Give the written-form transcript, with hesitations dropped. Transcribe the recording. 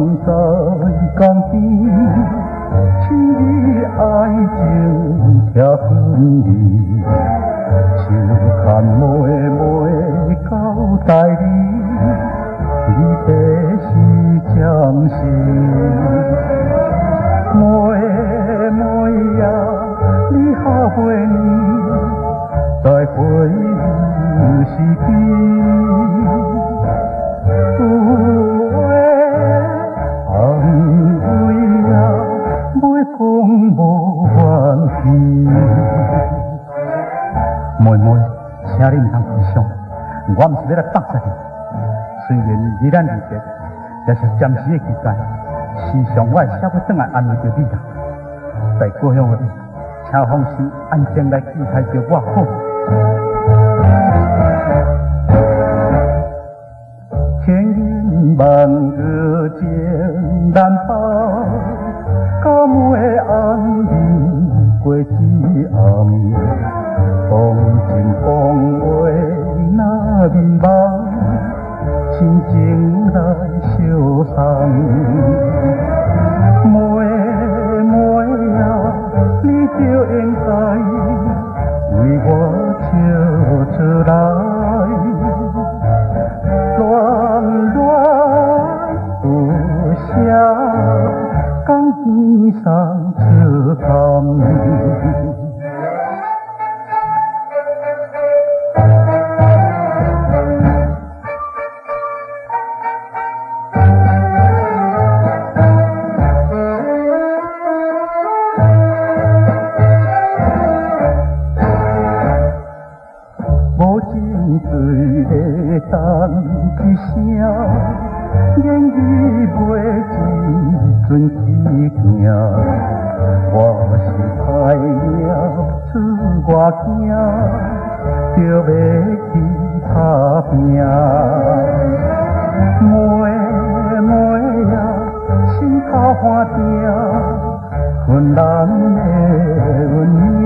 人在江边，千里爱情贴分离，手牵妹妹到大理，你的是将士。妹妹呀，你好陪你，在回忆时边。有话安慰啊，袂讲无怨气。妹妹，请你唔通悲伤，我唔是要来放杀你。虽然离咱离别，也是暂时的期间，时常我会写要转来安慰着你啦。在故乡的你，请放心安静来期待着我好。千言万语简单把，敢会安眠过一暗？风情风话那面梦，亲情来相送。妹妹啊，你就应该为我笑出来。乱有声，讲天上笑谈。水在等一声，言语袂真准去行。我是害命出外行，就要去打拼。妹妹啊，心头寒定，困难的阮。